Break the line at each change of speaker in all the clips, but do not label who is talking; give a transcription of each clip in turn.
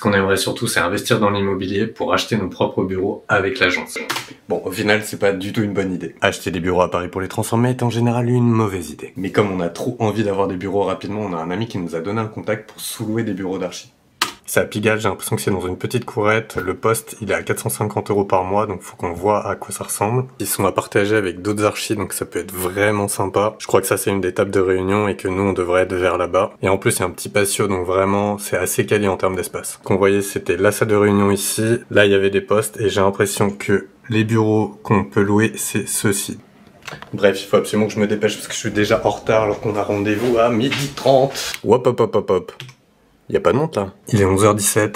qu'on aimerait surtout, c'est investir dans l'immobilier pour acheter nos propres bureaux avec l'agence. Bon, au final, c'est pas du tout une bonne idée. Acheter des bureaux à Paris pour les transformer est en général une mauvaise idée. Mais comme on a trop envie d'avoir des bureaux rapidement, on a un ami qui nous a donné un contact pour sous-louer des bureaux d'archi. C'est à Pigalle, j'ai l'impression que c'est dans une petite courette. Le poste, il est à 450 € par mois, donc faut qu'on voit à quoi ça ressemble. Ils sont à partager avec d'autres archis, donc ça peut être vraiment sympa. Je crois que ça, c'est une des tables de réunion et que nous, on devrait être vers là-bas. Et en plus, il y a un petit patio, donc vraiment, c'est assez quali en termes d'espace. Qu'on voyait, c'était la salle de réunion ici. Là, il y avait des postes et j'ai l'impression que les bureaux qu'on peut louer, c'est ceux-ci. Bref, il faut absolument que je me dépêche parce que je suis déjà en retard alors qu'on a rendez-vous à 12h30. Hop, hop, hop, hop, hop. Y a pas de montre là. Il est 11h17.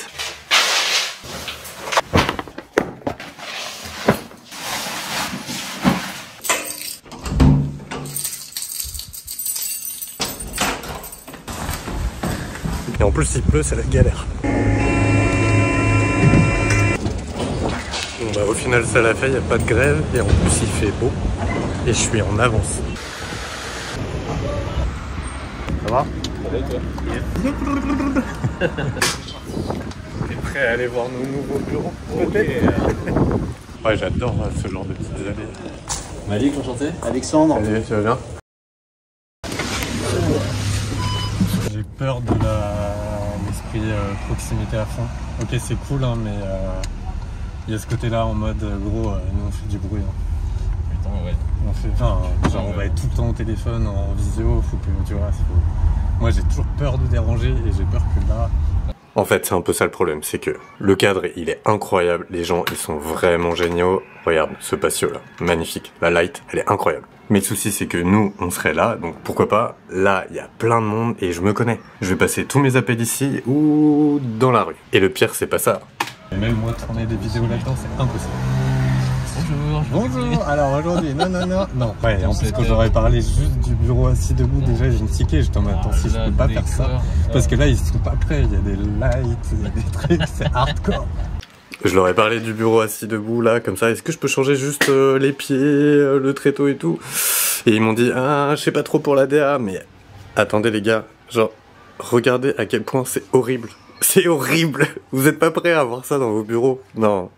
Et en plus il pleut, c'est la galère. Bon bah au final ça l'a fait, y a pas de grève et en plus il fait beau. Et je suis en avance. Ça va? T'es prêt à aller voir nos nouveaux bureaux? Ouais, j'adore ce genre de petites allées.
Malik, enchanté. Alexandre.
Salut, tu vas bien? J'ai peur de l'esprit proximité à fond. Ok, c'est cool, hein, mais il y a ce côté-là en mode gros, nous on fait du bruit. Hein.
Putain, ouais.
On fait, enfin, genre on va être tout le temps au téléphone, en visio, faut que tu vois. Moi j'ai toujours peur de déranger et j'ai peur que là... En fait c'est un peu ça le problème, c'est que le cadre il est incroyable, les gens ils sont vraiment géniaux. Regarde ce patio là, magnifique, la light elle est incroyable. Mais le souci c'est que nous on serait là, donc pourquoi pas, là il y a plein de monde et je me connais. Je vais passer tous mes appels ici ou dans la rue. Et le pire c'est pas ça. Et même moi tourner des vidéos là-dedans c'est impossible. Bonjour. Alors aujourd'hui, non. Ouais, en plus quand j'aurais parlé juste du bureau assis debout, déjà j'ai une ticket, j'étais en mode attends si je peux pas faire ça. Parce que là ils sont pas prêts, il y a des lights, il y a des trucs, c'est hardcore. Je leur ai parlé du bureau assis debout là, comme ça, est-ce que je peux changer juste les pieds, le tréteau et tout? Et ils m'ont dit, ah je sais pas trop pour la DA, mais attendez les gars, genre regardez à quel point c'est horrible. C'est horrible. Vous êtes pas prêts à avoir ça dans vos bureaux? Non,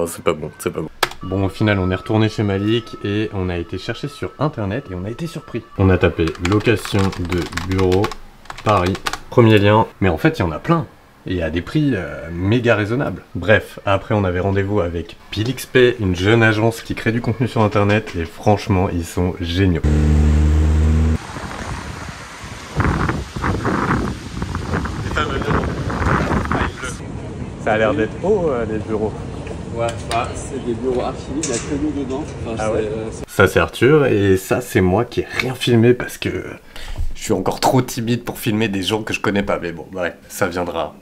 c'est pas bon, c'est pas bon. Bon, au final, on est retourné chez Malik et on a été chercher sur internet et on a été surpris. On a tapé location de bureau Paris, premier lien, mais en fait, il y en a plein. Et à des prix méga raisonnables. Bref, après on avait rendez-vous avec PilXP, une jeune agence qui crée du contenu sur internet et franchement, ils sont géniaux. Ça a l'air d'être haut les bureaux.
Ouais, bah, c'est des bureaux archivés, il n'y a que nous dedans. Enfin,
ah ouais. Ça c'est Arthur et ça c'est moi qui ai rien filmé parce que je suis encore trop timide pour filmer des gens que je connais pas. Mais bon, bref, ça viendra.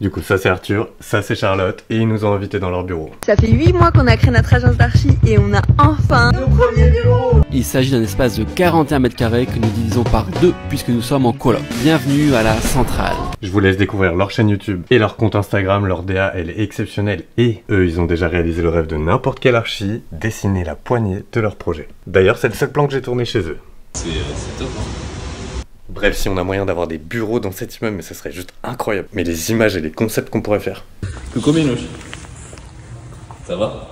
Du coup, ça c'est Arthur, ça c'est Charlotte et ils nous ont invités dans leur bureau.
Ça fait 8 mois qu'on a créé notre agence d'archi et on a enfin nos premiers bureaux.
Il s'agit d'un espace de 41 mètres carrés que nous divisons par 2 puisque nous sommes en coloc. Bienvenue à la centrale.
Je vous laisse découvrir leur chaîne YouTube et leur compte Instagram. Leur DA, elle est exceptionnelle et eux, ils ont déjà réalisé le rêve de n'importe quel archi, dessiner la poignée de leur projet. D'ailleurs, c'est le seul plan que j'ai tourné chez eux.
C'est top, hein.
Bref, si on a moyen d'avoir des bureaux dans cet immeuble, mais ça serait juste incroyable. Mais les images et les concepts qu'on pourrait faire.
Le combien, ça va?